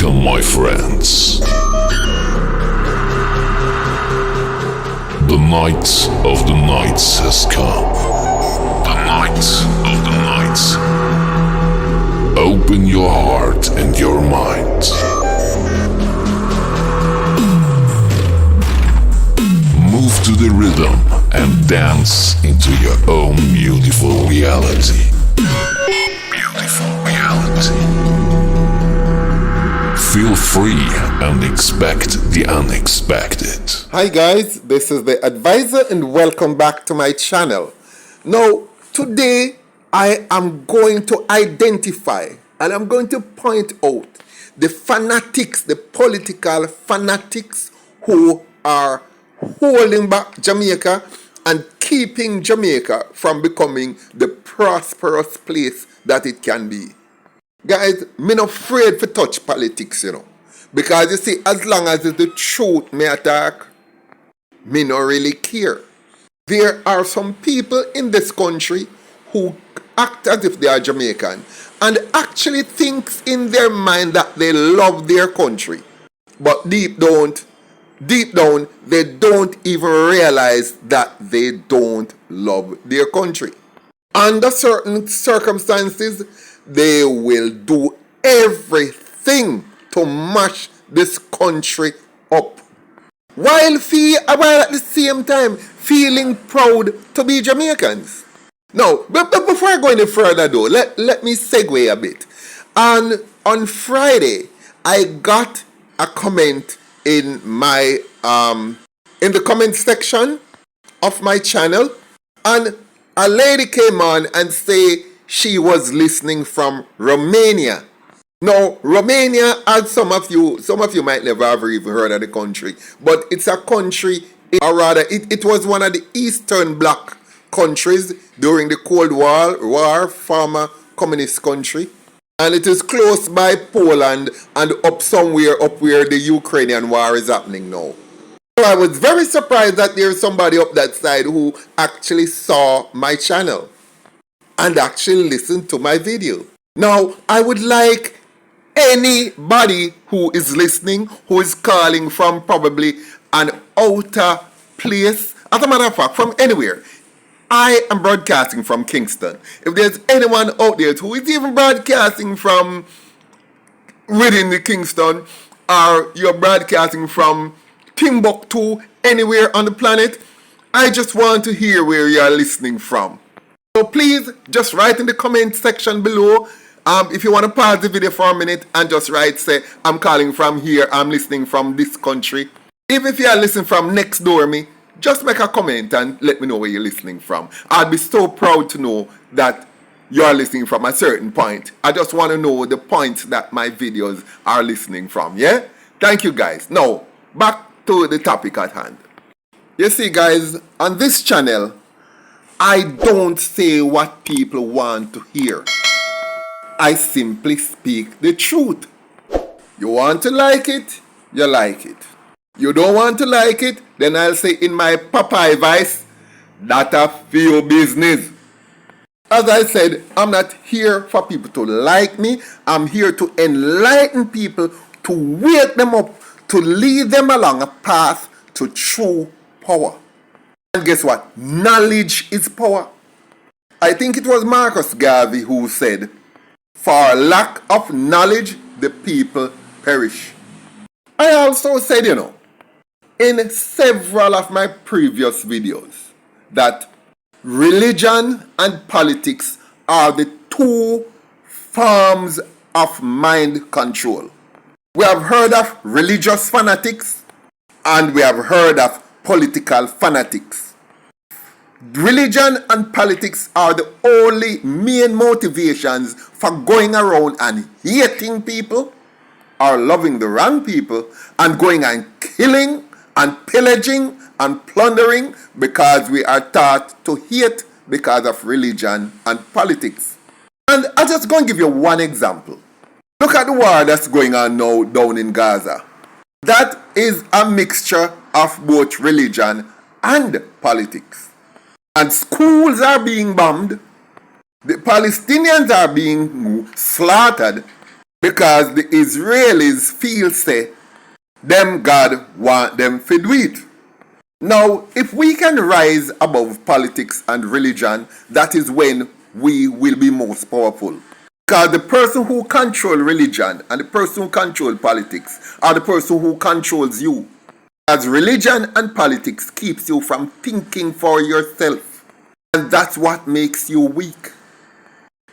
Welcome, my friends. The night of the nights has come. The night of the nights. Open your heart and your mind. Move to the rhythm and dance into your own beautiful reality. Beautiful reality. Feel free and expect the unexpected. Hi guys, this is the advisor and welcome back to my channel. Now, today I am going to identify and I'm going to point out the fanatics, the political fanatics who are holding back Jamaica and keeping Jamaica from becoming the prosperous place that it can be. Guys, me not afraid to touch politics, because you see, as long as it's the truth me attack, me not really care. There are some people in this country who act as if they are Jamaican and actually thinks in their mind that they love their country. But deep down, they don't even realize that they don't love their country. Under certain circumstances, they will do everything to mash this country up, while at the same time feeling proud to be Jamaicans. Now, but before I go any further though, let me segue a bit. And on Friday, I got a comment in my in the comment section of my channel, and a lady came on and say she was listening from Romania. Now, Romania, as some of you might never have even heard of the country, but it's a country, or rather, it was one of the Eastern Bloc countries during the Cold War, former communist country, and it is close by Poland and up where the Ukrainian war is happening now. So I was very surprised that there's somebody up that side who actually saw my channel and actually listened to my video. Now, I would like anybody who is listening, who is calling from probably an outer place, as a matter of fact, from anywhere. I am broadcasting from Kingston. If there's anyone out there who is even broadcasting from within the Kingston, or you're broadcasting from Timbuktu, anywhere on the planet, I just want to hear where you're listening from. So please just write in the comment section below. If you want to pause the video for a minute and just write, say, I'm calling from here, I'm listening from this country. Even if you are listening from next door me, just make a comment and let me know where you're listening from. I'd be so proud to know that you're listening from a certain point. I just want to know the points that my videos are listening from, yeah? Thank you guys. Now, back to the topic at hand. You see guys, on this channel, I don't say what people want to hear. I simply speak the truth. You want to like it, you like it. You don't want to like it, then I'll say in my Popeye voice, that a few business. As I said, I'm not here for people to like me. I'm here to enlighten people, to wake them up, to lead them along a path to true power. And guess what? Knowledge is power. I think it was Marcus Garvey who said, for lack of knowledge, the people perish. I also said, in several of my previous videos, that religion and politics are the two forms of mind control. We have heard of religious fanatics and we have heard of political fanatics. Religion and politics are the only main motivations for going around and hating people or loving the wrong people and going and killing and pillaging and plundering, because we are taught to hate because of religion and politics. And I'm just going to give you one example. Look at the war that's going on now down in Gaza. That is a mixture of both religion and politics. And schools are being bombed. The Palestinians are being slaughtered. because the Israelis feel say them God want them to do it. Now, if we can rise above politics and religion, that is when we will be most powerful. Because the person who controls religion and the person who controls politics are the person who controls you. As religion and politics keeps you from thinking for yourself. And that's what makes you weak.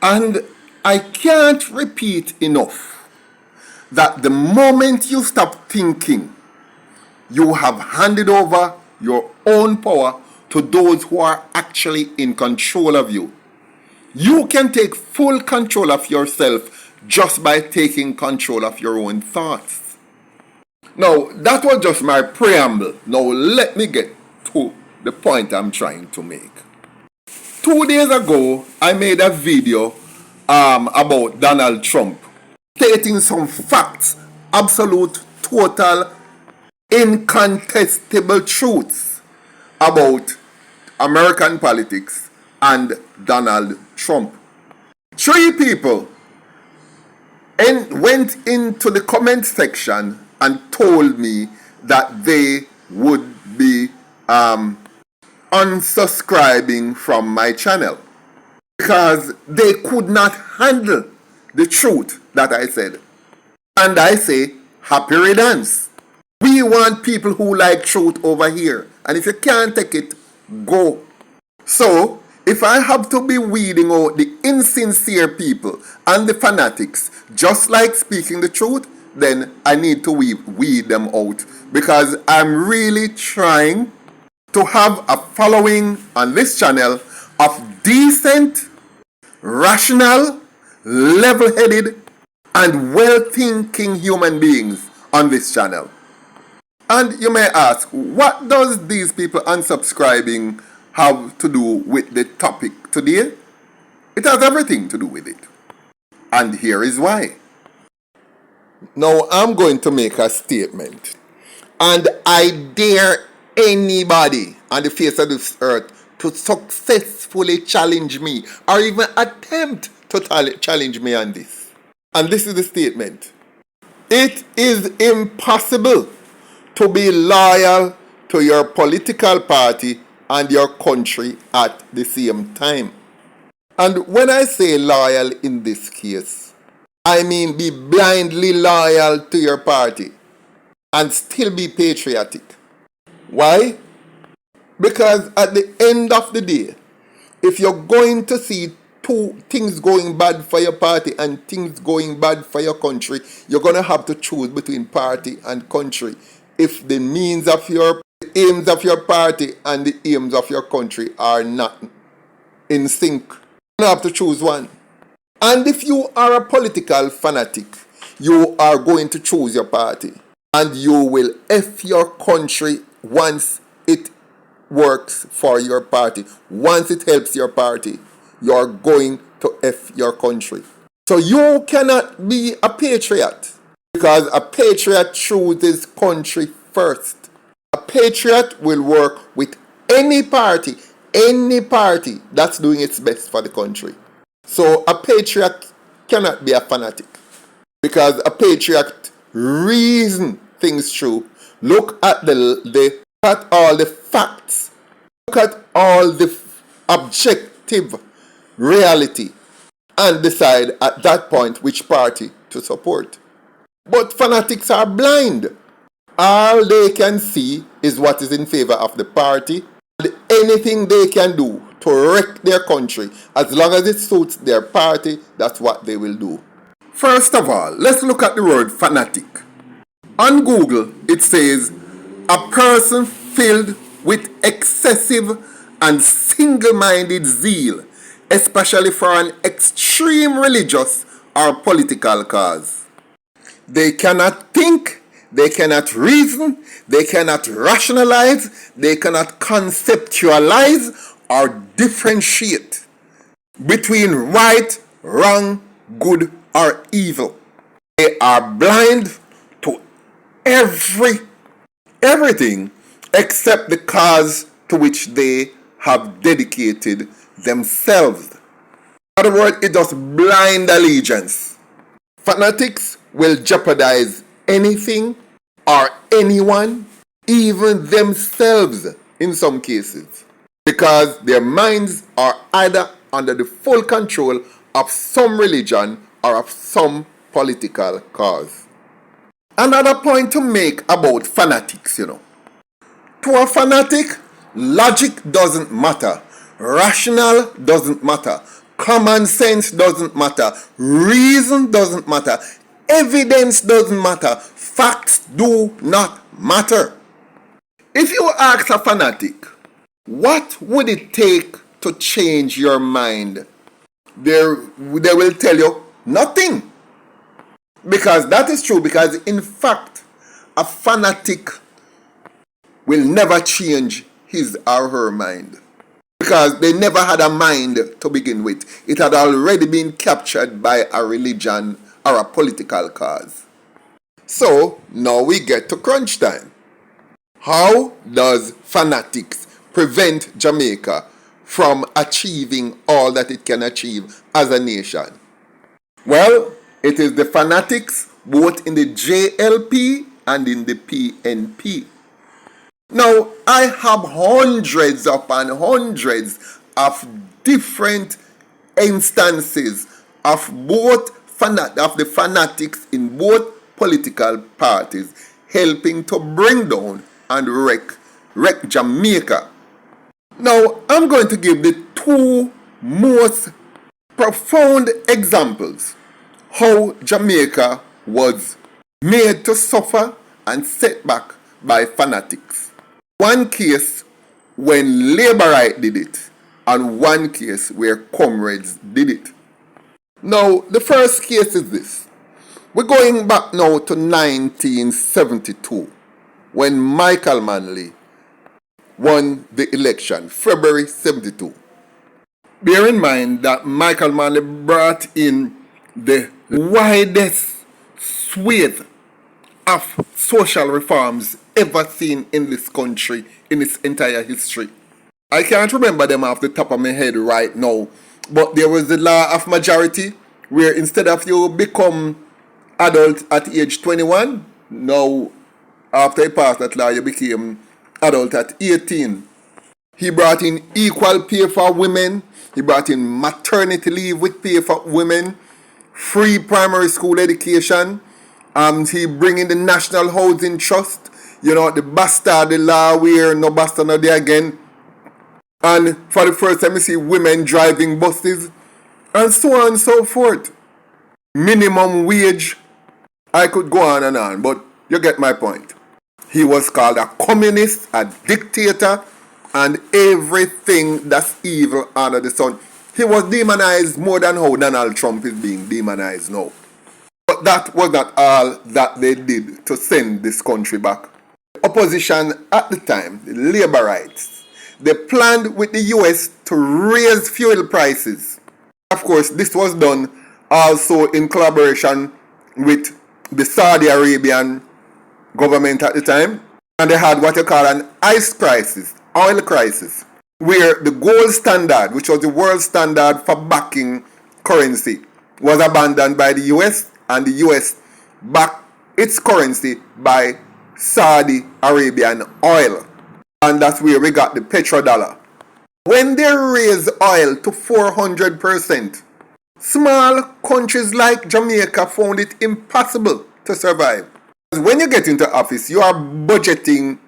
And I can't repeat enough that the moment you stop thinking, you have handed over your own power to those who are actually in control of you. You can take full control of yourself just by taking control of your own thoughts. Now, that was just my preamble. Now, let me get to the point I'm trying to make. 2 days ago, I made a video about Donald Trump, stating some facts, absolute, total, incontestable truths about American politics and Donald Trump. 3 people went into the comment section and told me that they would be unsubscribing from my channel because they could not handle the truth that I said. And I say, happy riddance. We want people who like truth over here. And if you can't take it, go. So, if I have to be weeding out the insincere people and the fanatics, just like speaking the truth, then I need to weed them out. Because I'm really trying to have a following on this channel of decent, rational, level-headed, and well-thinking human beings on this channel. And you may ask, what does these people unsubscribing have to do with the topic today? It has everything to do with it. And here is why. Now I'm going to make a statement. And I dare anybody on the face of this earth to successfully challenge me or even attempt to challenge me on this. And this is the statement. It is impossible to be loyal to your political party and your country at the same time. And when I say loyal in this case, I mean be blindly loyal to your party and still be patriotic. Why? Because at the end of the day, if you're going to see things going bad for your party and things going bad for your country, you're going to have to choose between party and country. If the aims of your party and the aims of your country are not in sync, you have to choose one. And if you are a political fanatic, you are going to choose your party. And you will F your country once it works for your party. Once it helps your party, you are going to F your country. So you cannot be a patriot, because a patriot chooses country first. A patriot will work with any party that's doing its best for the country. So a patriot cannot be a fanatic, because a patriot reason things through. Look at all the facts. Look at all the objective reality and decide at that point which party to support. But fanatics are blind. All they can see is what is in favor of the party, and anything they can do to wreck their country, as long as it suits their party, that's what they will do. First of all, let's look at the word fanatic. On Google, it says, a person filled with excessive and single-minded zeal, especially for an extreme religious or political cause. They cannot think, they cannot reason, they cannot rationalize, they cannot conceptualize or differentiate between right, wrong, good, or evil. They are blind to everything except the cause to which they have dedicated themselves. In other words, it does blind allegiance. Fanatics will jeopardize anything or anyone, even themselves in some cases, because their minds are either under the full control of some religion or of some political cause. Another point to make about fanatics, To a fanatic, logic doesn't matter, rational doesn't matter, common sense doesn't matter, reason doesn't matter, evidence doesn't matter, facts do not matter. If you ask a fanatic, what would it take to change your mind? They will tell you nothing. Because that is true, because in fact, a fanatic will never change his or her mind. Because they never had a mind to begin with. It had already been captured by a religion or a political cause. So, now we get to crunch time. How does fanatics prevent Jamaica from achieving all that it can achieve as a nation? Well, it is the fanatics both in the JLP and in the PNP. Now, I have hundreds upon hundreds of different instances of the fanatics in both political parties helping to bring down and wreck Jamaica. Now, I'm going to give the two most profound examples how Jamaica was made to suffer and set back by fanatics. One case when Labourite did it, and one case where comrades did it. Now, the first case is this. We're going back now to 1972, when Michael Manley won the election, February 72. Bear in mind that Michael Manley brought in the widest swathe of social reforms ever seen in this country in its entire history. I can't remember them off the top of my head right now, but there was the law of majority, where instead of you become adult at age 21, now after you passed that law you became adult at 18. He brought in equal pay for women. He brought in maternity leave with pay for women, free primary school education. He bring in the National Housing Trust, the bastard the law where no bastard no there again. And for the first time you see women driving buses, and so on and so forth. Minimum wage. I could go on, but you get my point. He was called a communist, a dictator, and everything that's evil under the sun. He was demonized more than how Donald Trump is being demonized now. But that was not all that they did to send this country back. The opposition at the time, the Labourites, they planned with the US to raise fuel prices. Of course, this was done also in collaboration with the Saudi Arabian government at the time. And they had what you call an ice crisis, oil crisis, where the gold standard, which was the world standard for backing currency, was abandoned by the US, and the US backed its currency by Saudi Arabian oil. And that's where we got the petrodollar. When they raised oil to 400%, small countries like Jamaica found it impossible to survive. When you get into office, you are budgeting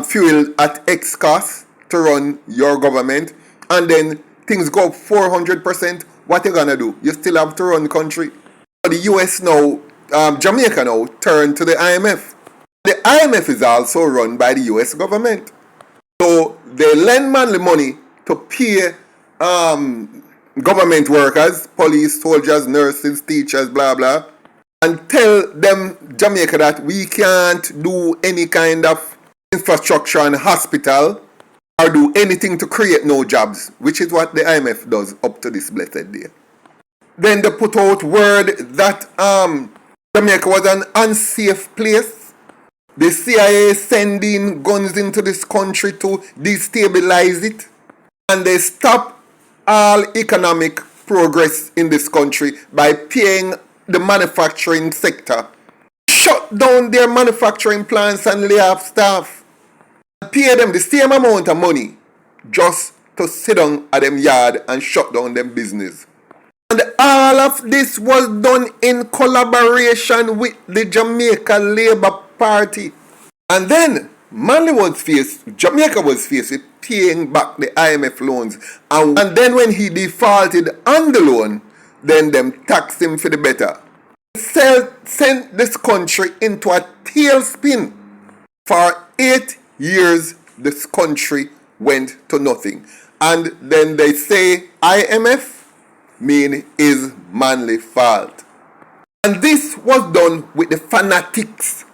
fuel at X cost to run your government, and then things go up 400%. What you gonna do? You still have to run the country. The US now, Jamaica now, turned to the IMF. The IMF is also run by the US government. So they lend money to pay government workers, police, soldiers, nurses, teachers, blah, blah, and tell them, Jamaica, that we can't do any kind of infrastructure and hospital or do anything to create no jobs, which is what the IMF does up to this blessed day. Then they put out word that Jamaica was an unsafe place. The CIA sending guns into this country to destabilize it. And they stop all economic progress in this country by paying the manufacturing sector, shut down their manufacturing plants and lay off staff, and pay them the same amount of money just to sit down at them yard and shut down them business. And all of this was done in collaboration with the Jamaica Labour Party. And then Jamaica was faced with paying back the IMF loans. And then when he defaulted on the loan, then them taxed him for the better. Sent this country into a tailspin. For 8 years, this country went to nothing. And then they say IMF mean is manly fault. And this was done with the fanatics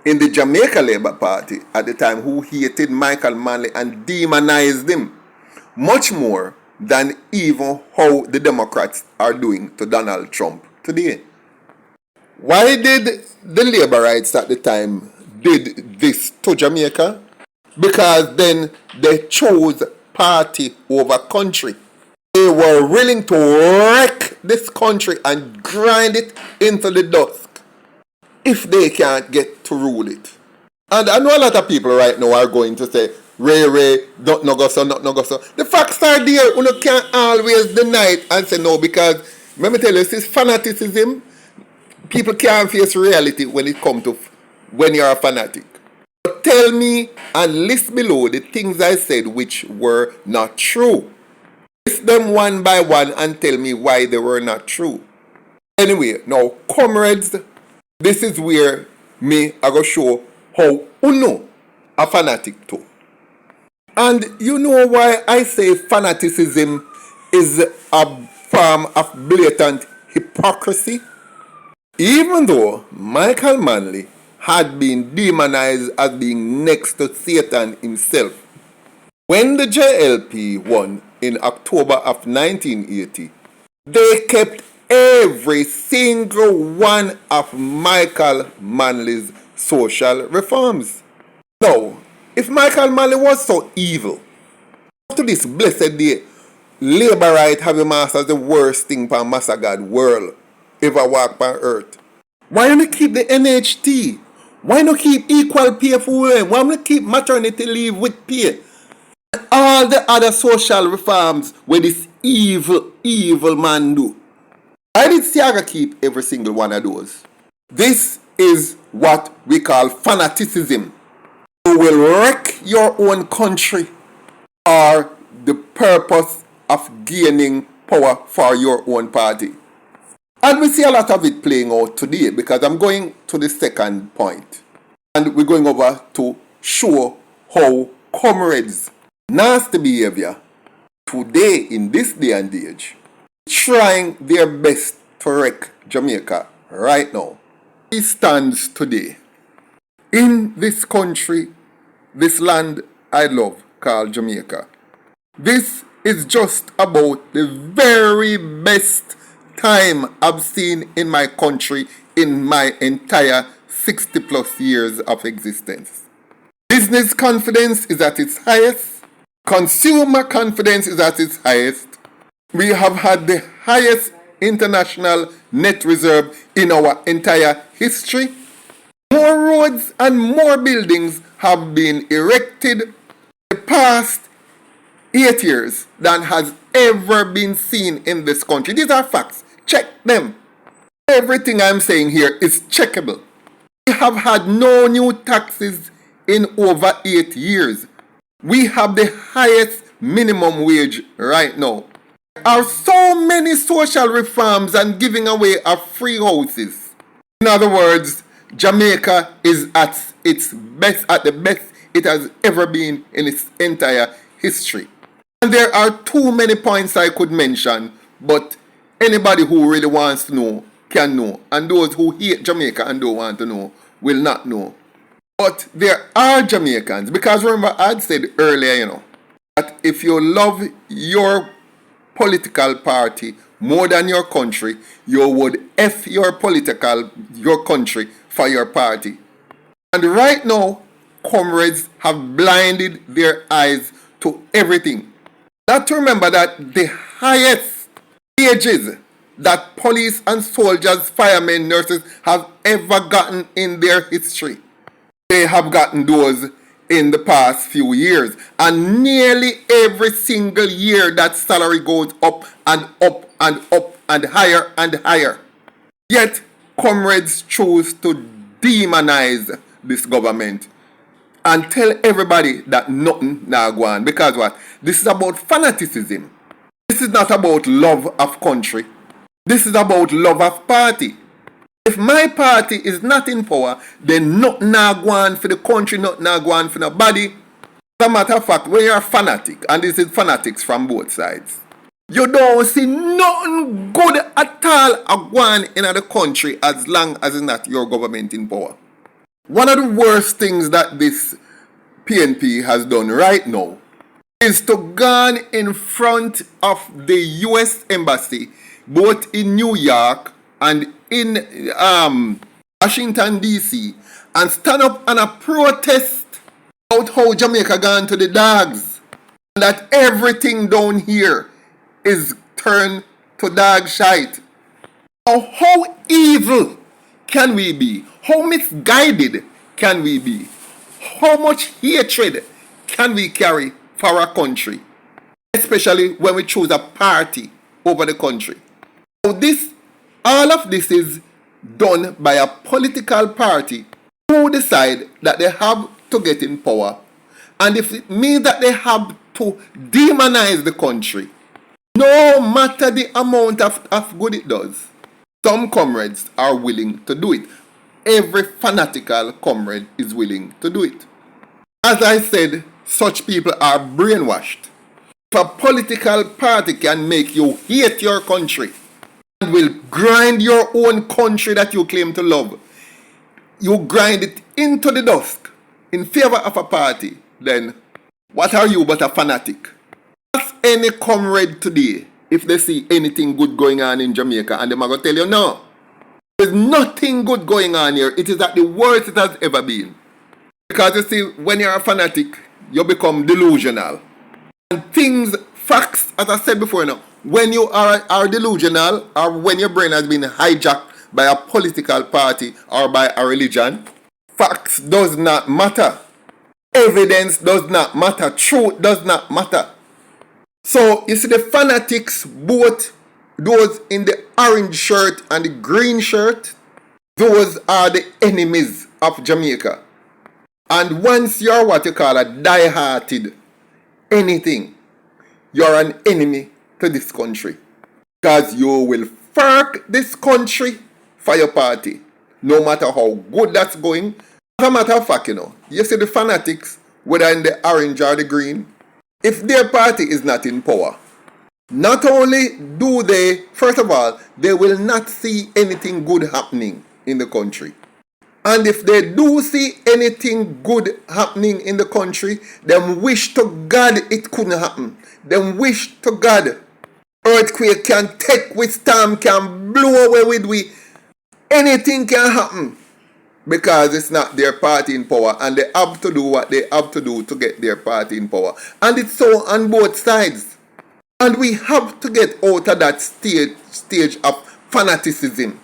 in the Jamaica Labour Party at the time, who hated Michael Manley and demonized him much more than even how the Democrats are doing to Donald Trump today. Why did the Labourites at the time did this to Jamaica? Because then they chose party over country. They were willing to wreck this country and grind it into the dust if they can't get to rule it. And I know a lot of people right now are going to say, Ray, not no go so. The facts are there. You can't always deny it and say no, because let me tell you, this is fanaticism. People can't face reality when it comes to when you're a fanatic. But tell me and list below the things I said which were not true. List them one by one and tell me why they were not true. Anyway, now comrades, this is where I go show how uno a fanatic too. And you know why I say fanaticism is a form of blatant hypocrisy? Even though Michael Manley had been demonized as being next to Satan himself, when the JLP won in October of 1980, they kept every single one of Michael Manley's social reforms. Now, if Michael Manley was so evil, to this blessed day, Labourite have him as the worst thing for Massa God world ever walk on earth. Why not keep the NHT? Why not keep equal pay for women? Why not keep maternity leave with pay? All the other social reforms where this evil man do. I did say I gotta keep every single one of those. This is what we call fanaticism. You will wreck your own country for the purpose of gaining power for your own party. And we see a lot of it playing out today, because I'm going to the second point. And we're going over to show how comrades' nasty behavior today, in this day and age, trying their best to wreck Jamaica right now. He stands today in this country, this land I love called Jamaica. This is just about the very best time I've seen in my country in my entire 60 plus years of existence. Business confidence is at its highest. Consumer confidence is at its highest. We have had the highest international net reserve in our entire history. More roads and more buildings have been erected in the past 8 years than has ever been seen in this country. These are facts. Check them. Everything I'm saying here is checkable. We have had no new taxes in over 8 years. We have the highest minimum wage right now. There are so many social reforms and giving away of free houses. In other words, Jamaica is at its best, at the best it has ever been in its entire history. And there are too many points I could mention, but anybody who really wants to know can know. And those who hate Jamaica and don't want to know will not know. But there are Jamaicans, because remember I said earlier, that if you love your political party more than your country, you would F your country for your party. And right now, comrades have blinded their eyes to everything. Not to remember that the highest wages, that police and soldiers, firemen, nurses have ever gotten in their history. They have gotten those in the past few years. And nearly every single year that salary goes up and up and up and higher and higher. Yet, comrades choose to demonize this government and tell everybody that nothing now go on. Because what? This is about fanaticism. This is not about love of country. This is about love of party. If my party is not in power, then nothing now go on for the country, nothing now go on for nobody. As a matter of fact, when you're a fanatic, and this is fanatics from both sides, you don't see nothing good at all going in the country as long as it's not your government in power. One of the worst things that this PNP has done right now is to go in front of the US Embassy, both in New York and in Washington, D.C., and stand up on a protest about how Jamaica gone to the dogs, and that everything down here is turned to dog shite. Now, how evil can we be? How misguided can we be? How much hatred can we carry for our country? Especially when we choose a party over the country. So all of this is done by a political party who decide that they have to get in power. And if it means that they have to demonize the country, no matter the amount of good it does, some comrades are willing to do it. Every fanatical comrade is willing to do it. As I said, such people are brainwashed. If a political party can make you hate your country and will grind your own country that you claim to love, you grind it into the dust in favor of a party, then what are you but a fanatic? Ask any comrade today if they see anything good going on in Jamaica, and they're going to tell you, no, there's nothing good going on here. It is at the worst it has ever been. Because you see, when you're a fanatic, you become delusional. And facts, as I said before, when you are delusional, or when your brain has been hijacked by a political party or by a religion, facts does not matter. Evidence does not matter. Truth does not matter. So, you see the fanatics, both those in the orange shirt and the green shirt, those are the enemies of Jamaica. And once you're what you call a die-hearted anything, you're an enemy to this country. Because you will fork this country for your party, no matter how good that's going. As a matter of fact, you see the fanatics, whether in the orange or the green, if their party is not in power, not only do they, first of all, they will not see anything good happening in the country. And if they do see anything good happening in the country, then wish to God it couldn't happen. Then wish to God earthquake can take with storm, can blow away with we. Anything can happen. Because it's not their party in power, and they have to do what they have to do to get their party in power. And it's so on both sides. And we have to get out of that stage of fanaticism.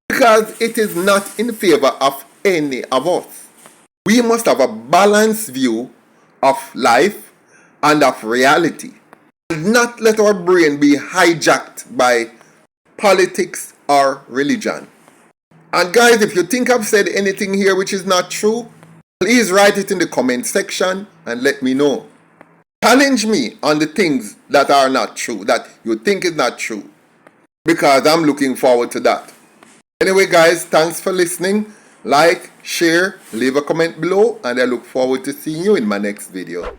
Because it is not in favor of any of us. We must have a balanced view of life and of reality. And not let our brain be hijacked by politics or religion. And guys, if you think I've said anything here which is not true, please write it in the comment section and let me know. Challenge me on the things that are not true, that you think is not true. Because I'm looking forward to that. Anyway guys, thanks for listening. Like, share, leave a comment below, and I look forward to seeing you in my next video.